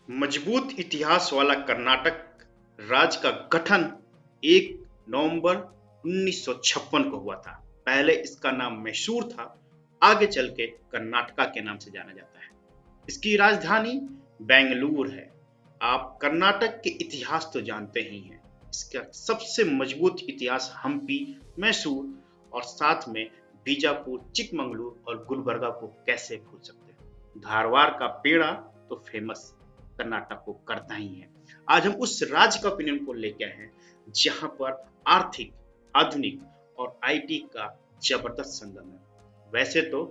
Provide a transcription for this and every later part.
मजबूत इतिहास वाला कर्नाटक राज्य का गठन 1 नवंबर 1956 को हुआ था। पहले इसका नाम मैसूर था, आगे चल के कर्नाटका के नाम से जाना जाता है। इसकी राजधानी बेंगलुरु है। आप कर्नाटक के इतिहास तो जानते ही हैं। इसका सबसे मजबूत इतिहास हम्पी, मैसूर और साथ में बीजापुर, चिकमंगलुरु और गुलबर्गा को कैसे भूल सकते हैं। धारवाड़ का पेड़ा तो फेमस कर्नाटक को करता ही है। आज हम उस राज्य का ओपिनियन पोल लेके आए हैं जहां पर आर्थिक, आधुनिक और आईटी का जबरदस्त संगम है। वैसे तो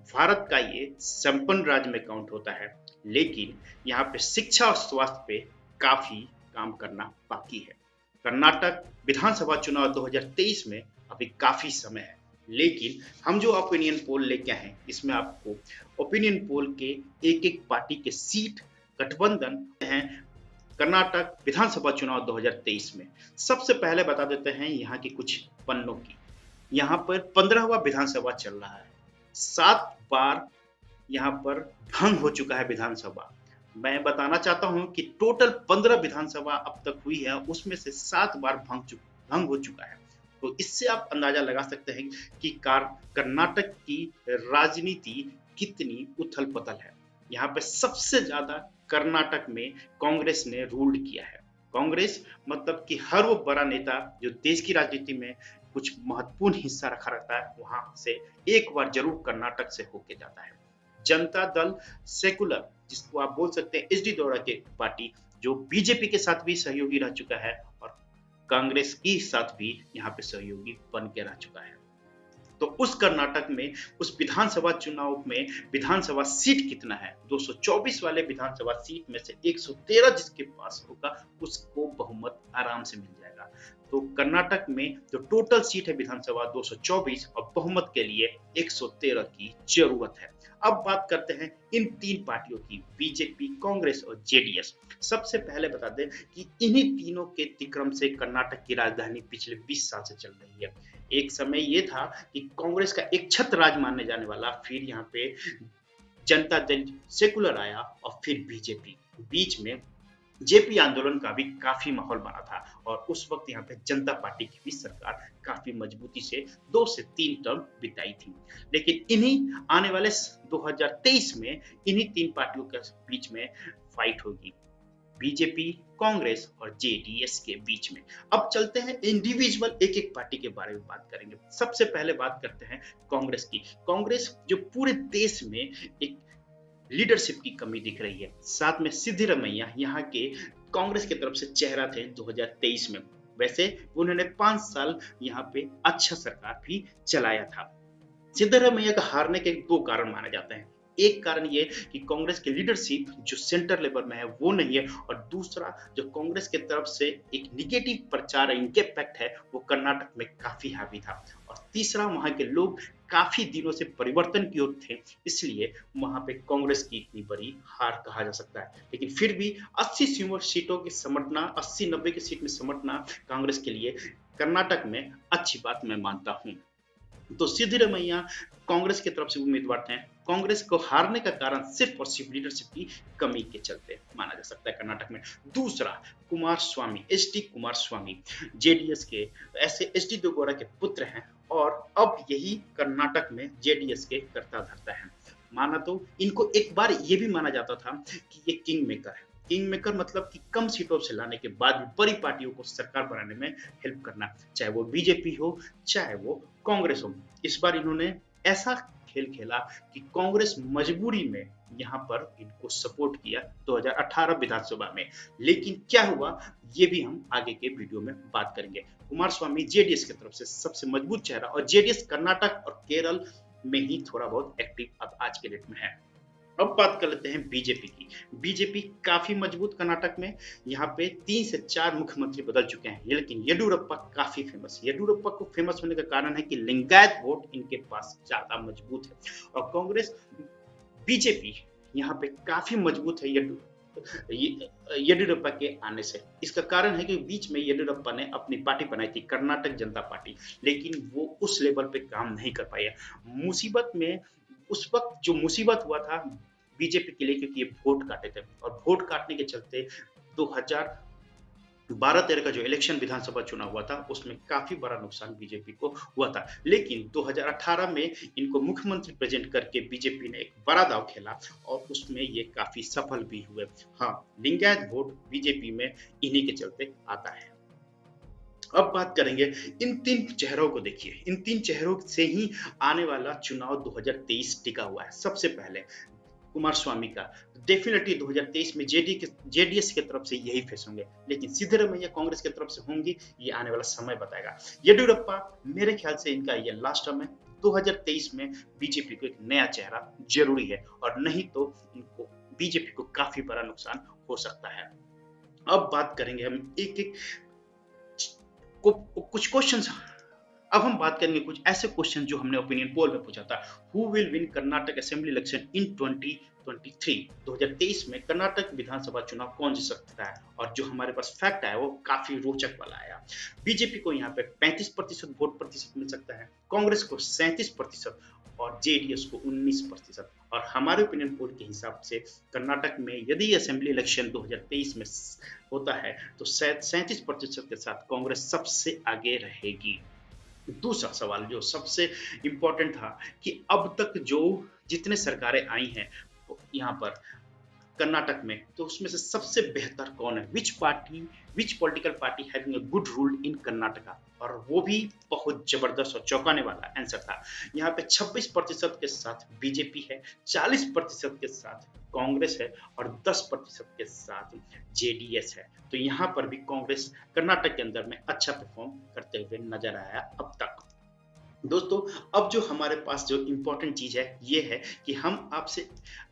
भारत का ये संपन्न राज्य में काउंट होता है, लेकिन यहाँ पे शिक्षा और स्वास्थ्य पे काफी काम करना बाकी है। कर्नाटक विधानसभा चुनाव 2023 में अभी काफी समय है, लेकिन हम जो ओपिनियन पोल लेके आए हैं इसमें आपको ओपिनियन पोल के एक एक पार्टी के सीट गठबंधन हैं कर्नाटक विधानसभा चुनाव 2023 में। सबसे पहले बता देते हैं यहाँ की कुछ पन्नों की। यहाँ पर 15वां विधानसभा चल रहा है। 7 बार यहाँ पर भंग हो चुका है विधानसभा। मैं बताना चाहता हूं कि टोटल 15 विधानसभा अब तक हुई है, उसमें से 7 बार भंग हो चुका है। तो इससे आप अंदाजा लगा सकते हैं कि कर्नाटक की राजनीति कितनी उथल पथल है। यहाँ पे सबसे ज्यादा कर्नाटक में कांग्रेस ने रूल किया है। कांग्रेस मतलब कि हर वो बड़ा नेता जो देश की राजनीति में कुछ महत्वपूर्ण हिस्सा रखा रहता है, वहां से एक बार जरूर कर्नाटक से होके जाता है। जनता दल सेकुलर, जिसको आप बोल सकते हैं एचडी देवगौड़ा की पार्टी, जो बीजेपी के साथ भी सहयोगी रह चुका है और कांग्रेस के साथ भी यहाँ पे सहयोगी बन के रह चुका है। तो उस कर्नाटक में उस विधानसभा चुनाव में विधानसभा सीट कितना है, 224 वाले विधानसभा सीट में से 113 जिसके पास होगा उसको बहुमत आराम से मिल जाएगा। तो कर्नाटक में जो टोटल सीट है विधानसभा 224 और बहुमत के लिए 113 की जरूरत है। अब बात करते हैं इन तीन पार्टियों की, बीजेपी, कांग्रेस और जेडीएस। सबसे पहले बता दें कि इन्हीं तीनों के तिक्रम से कर्नाटक की राजधानी पिछले 20 साल से चल रही है। एक समय ये था कि कांग्रेस का एक छत्र राज मानने जाने वाला, फिर यहाँ पे जनता दल सेकुलर आया और फिर बीजेपी। बीच में जेपी आंदोलन का भी काफी माहौल बना था और उस वक्त यहाँ पे जनता पार्टी की भी सरकार काफी मजबूती से 2 से 3 टर्म बिताई थी। लेकिन इन्हीं आने वाले 2023 में इन्हीं तीन पार्टियों के बीच में फाइट होगी, बीजेपी, कांग्रेस और जेडीएस के बीच में। अब चलते हैं इंडिविजुअल एक एक पार्टी के बारे में बात करेंगे। सबसे पहले बात करते हैं कांग्रेस की। कांग्रेस जो पूरे देश में एक लीडरशिप की कमी दिख रही है। साथ में सिद्धिरमैया यहाँ के कांग्रेस की तरफ से चेहरा थे 2023 में। वैसे उन्होंने 5 साल यहाँ पे अच्छा सरकार भी चलाया था। सिद्धिरमैया का हारने के 2 कारण माने जाते हैं। एक कारण ये कि कांग्रेस की लीडरशिप जो सेंटर लेवल में है वो नहीं है, और दूसरा जो कांग्रेस की तरफ से एक निगेटिव प्रचार इम्पैक्ट है वो कर्नाटक में काफी हावी था, और तीसरा वहां के लोग काफी दिनों से परिवर्तन की ओर थे, इसलिए वहां पे कांग्रेस की इतनी बड़ी हार कहा जा सकता है। लेकिन फिर भी 80 सीटों की समेटना, 80-90 की सीट में समेटना कांग्रेस के लिए कर्नाटक में अच्छी बात मैं मानता हूँ। तो सिद्धिरमैया कांग्रेस की तरफ से उम्मीदवार थे। कांग्रेस को हारने का कारण सिर्फ और सिर्फ लीडरशिप की कमी के चलते माना जा सकता है कर्नाटक में। दूसरा, कुमार स्वामी, एच डी कुमार स्वामी जेडीएस के ऐसे एच डी देवगौड़ा के पुत्र हैं और अब यही कर्नाटक में जेडीएस के कर्ता धर्ता है। माना तो इनको एक बार ये भी माना जाता था कि ये किंग मेकर है। किंग मेकर मतलब कि कम सीटों से लाने के बाद भी बड़ी पार्टियों को सरकार बनाने में हेल्प करना, चाहे वो बीजेपी हो चाहे वो कांग्रेस हो। इस बार इन्होंने ऐसा खेल खेला कि कांग्रेस मजबूरी में यहाँ पर इनको सपोर्ट किया 2018 विधानसभा में। लेकिन क्या हुआ ये भी हम आगे के वीडियो में बात करेंगे। कुमार स्वामी जेडीएस की तरफ से सबसे मजबूत चेहरा, और जेडीएस कर्नाटक और केरल में ही थोड़ा बहुत एक्टिव अब आज के डेट में है। अब बात कर लेते हैं बीजेपी की। बीजेपी काफी मजबूत कर्नाटक में, यहाँ पे 3 से 4 मुख्यमंत्री बदल चुके हैं, लेकिन येडियुरप्पा काफी फेमस। येडियुरप्पा को फेमस होने का कारण है कि लिंगायत वोट इनके पास ज्यादा मजबूत है, और कांग्रेस बीजेपी यहाँ पे काफी मजबूत है येडियुरप्पा के आने से। इसका कारण है कि बीच में येडियुरप्पा ने अपनी पार्टी बनाई थी कर्नाटक जनता पार्टी, लेकिन वो उस लेवल पे काम नहीं कर पाया। मुसीबत में उस वक्त जो मुसीबत हुआ था बीजेपी के लिए, क्योंकि ये वोट काटे थे और वोट काटने के चलते 2012-13 का जो इलेक्शन विधानसभा चुनाव हुआ था उसमें काफी बड़ा नुकसान बीजेपी को हुआ था। लेकिन 2018 में इनको मुख्यमंत्री प्रेजेंट करके बीजेपी ने एक बड़ा दांव खेला और उसमें ये काफी सफल भी हुए। हाँ, लिंगायत वोट बीजेपी में इन्हीं के चलते आता है। अब बात करेंगे इन तीन चेहरों को। देखिए, इन तीन चेहरों से ही आने वाला चुनाव 2023 टिका हुआ है। सबसे पहले कुमार स्वामी का डेफिनेटली 2023 में जेडीएस की तरफ से यही फेस होंगे, लेकिन सिद्धरामैया कांग्रेस की तरफ से होंगी, ये आने वाला समय बताएगा। येडियुरप्पा, मेरे ख्याल से इनका ये लास्ट टर्म है। 2023 में बीजेपी को एक नया चेहरा जरूरी है और नहीं तो इनको बीजेपी को काफी बड़ा नुकसान हो सकता है। अब बात करेंगे हम एक एक कुछ क्वेश्चंस। अब हम बात करेंगे कुछ ऐसे क्वेश्चन जो हमने ओपिनियन पोल में पूछा था। Who will win Karnataka assembly election in 2023? 2023 में कर्नाटक विधानसभा चुनाव कौन जीत सकता है? और जो हमारे पास फैक्ट आया वो काफी रोचक वाला आया। बीजेपी को यहाँ पे 35% वोट प्रतिशत मिल सकता है, कांग्रेस को 37% और जेडीएस को 19%। और हमारे ओपिनियन पोल के हिसाब से कर्नाटक में यदि असेंबली इलेक्शन 2023 में होता है तो 37% के साथ कांग्रेस सबसे आगे रहेगी। दूसरा सवाल जो सबसे इंपॉर्टेंट था कि अब तक जो जितने सरकारें आई हैं यहाँ पर कर्नाटक में, तो उसमें से सबसे बेहतर कौन है? विच political party having a good rule in Karnataka? और वो भी बहुत जबरदस्त और चौंकाने वाला आंसर था। यहाँ पे 26% के साथ बीजेपी है, 40% के साथ कांग्रेस है और 10% के साथ जेडीएस है। तो यहाँ पर भी कांग्रेस कर्नाटक के अंदर में अच्छा परफॉर्म करते हुए नजर आया अब तक। दोस्तों, अब जो हमारे पास जो इंपॉर्टेंट चीज है ये है कि हम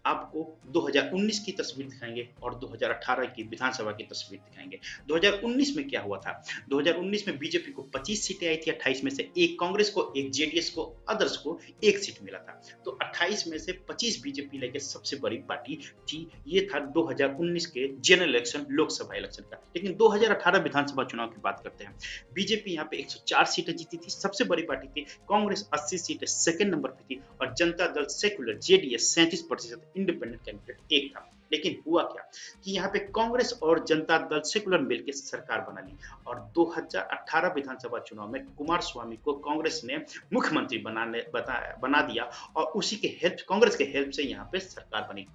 आपको 2019 की तस्वीर दिखाएंगे और 2018 की विधानसभा की तस्वीर दिखाएंगे। 2019 में क्या हुआ था? 2019 में बीजेपी को 25 सीटें आई थी, 28 में से एक कांग्रेस को, एक जेडीएस को, अदर्स को एक सीट मिला था। तो 28 में से 25 बीजेपी लेके सबसे बड़ी पार्टी थी। ये था 2019 के जनरल इलेक्शन, लोकसभा इलेक्शन का। लेकिन 2018 विधानसभा चुनाव की बात करते हैं। बीजेपी यहाँ पे 104 सीटें जीती थी, सबसे बड़ी पार्टी थी। कांग्रेस 80 सीटें सेकंड नंबर पे थी और Janata Dal secular JDS 37%, independent candidate एक था। लेकिन हुआ क्या कि यहाँ पे कांग्रेस और जनता दल सेकुलर मिलकर सरकार बना ली और 2018 विधानसभा चुनाव में कुमार स्वामी को कांग्रेस ने मुख्यमंत्री बना दिया और उसी के हेल्प, कांग्रेस के हेल्प से यहाँ पे सरकार बनी।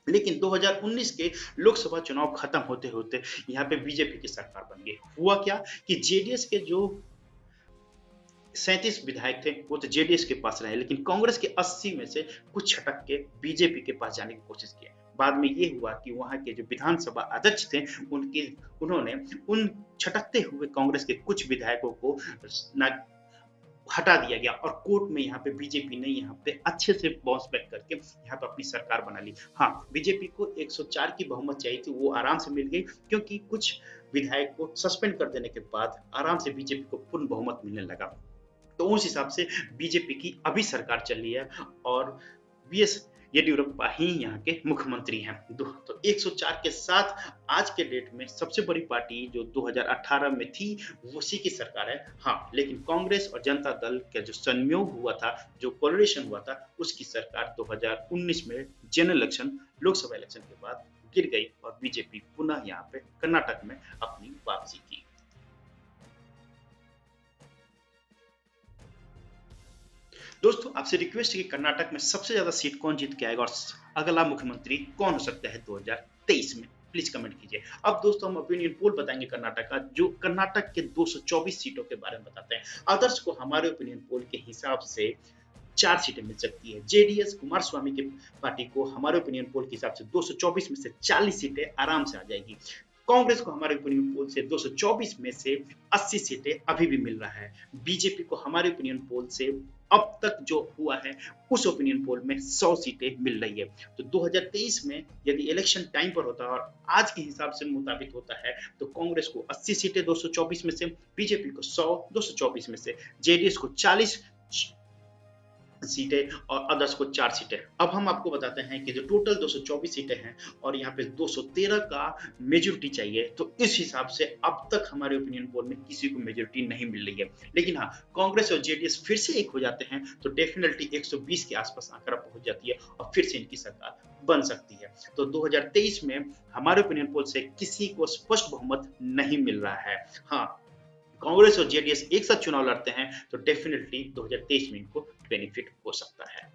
लेकिन 2019 के लोकसभा चुनाव खत्म होते होते यहाँ पे बीजेपी की सरकार बन गई। हुआ क्या कि जेडीएस के जो 37 विधायक थे वो तो जेडीएस के पास रहे, लेकिन कांग्रेस के 80 में से कुछ छटक के बीजेपी के पास जाने की कोशिश की। बाद में ये हुआ कि वहां के जो विधानसभा अध्यक्ष थे उन्होंने उन छटकते हुए कांग्रेस के कुछ विधायकों को हटा दिया गया और कोर्ट में यहाँ पे बीजेपी ने यहाँ पे अच्छे से बाउंस बैक करके यहाँ पे अपनी सरकार बना ली। हाँ, बीजेपी को 104 की बहुमत चाहिए थी, वो आराम से मिल गई क्योंकि कुछ विधायक को सस्पेंड कर देने के बाद आराम से बीजेपी को पूर्ण बहुमत मिलने लगा। तो उस हिसाब से बीजेपी की अभी सरकार चल रही है और बीएस येडियुरप्पा ही यहाँ के मुख्यमंत्री हैं। तो 104 के साथ आज के डेट में सबसे बड़ी पार्टी जो 2018 में थी उसी की सरकार है। हाँ, लेकिन कांग्रेस और जनता दल का जो संयोग हुआ था, जो कोलिशन हुआ था, उसकी सरकार 2019 में जनरल इलेक्शन, लोकसभा इलेक्शन के बाद गिर गई और बीजेपी पुनः यहाँ पे कर्नाटक में अपनी वापसी की। दोस्तों, आपसे रिक्वेस्ट है कि कर्नाटक में सबसे ज्यादा सीट कौन जीत के आएगा और अगला मुख्यमंत्री कौन हो सकता है 2023 में, प्लीज कमेंट कीजिए। अब दोस्तों हम ओपिनियन पोल बताएंगे कर्नाटक का, जो कर्नाटक के 224 सीटों के बारे में बताते हैं। अदर्स को हमारे ओपिनियन पोल के हिसाब से 4 सीटें मिल सकती है। जेडीएस कुमार स्वामी के पार्टी को हमारे ओपिनियन पोल के हिसाब से 224 में से 40 सीटें आराम से आ जाएगी। कांग्रेस को हमारे ओपिनियन पोल से 224 में से 80 सीटें अभी भी मिल रहा है। बीजेपी को हमारे ओपिनियन पोल से अब तक जो हुआ है उस ओपिनियन पोल में 100 सीटें मिल रही है। तो 2023 में यदि इलेक्शन टाइम पर होता है और आज के हिसाब से मुताबिक होता है तो कांग्रेस को 80 सीटें 224 में से, बीजेपी को 100 224 में से, जेडीएस को 40 सीटें और अदर्स को 4 सीटें। अब हम आपको बताते हैं कि जो टोटल 224 सीटें हैं और यहाँ पे 213 का मेजोरिटी चाहिए, तो इस हिसाब से अब तक हमारे ओपिनियन पोल में किसी को मेजोरिटी नहीं मिल रही है। लेकिन हाँ, कांग्रेस और जेडीएस फिर से एक हो जाते हैं तो डेफिनेटली 120 के आसपास आंकड़ा पहुंच जाती है और फिर से इनकी सरकार बन सकती है। तो 2023 में हमारे ओपिनियन पोल से किसी को स्पष्ट बहुमत नहीं मिल रहा है। हाँ, कांग्रेस और जेडीएस एक साथ चुनाव लड़ते हैं तो डेफिनेटली 2023 में इनको बेनिफिट हो सकता है।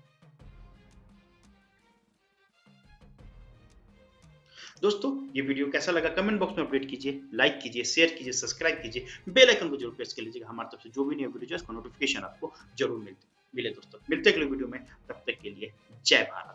दोस्तों, ये वीडियो कैसा लगा कमेंट बॉक्स में अपडेट कीजिए, लाइक कीजिए, शेयर कीजिए, सब्सक्राइब कीजिए, बेल आइकन को जरूर प्रेस कर लीजिएगा। हमारी तरफ से जो भी नई वीडियो है उसका नोटिफिकेशन आपको जरूर मिले। दोस्तों, मिलते हैं अगले वीडियो में, तब तक के लिए जय भारत।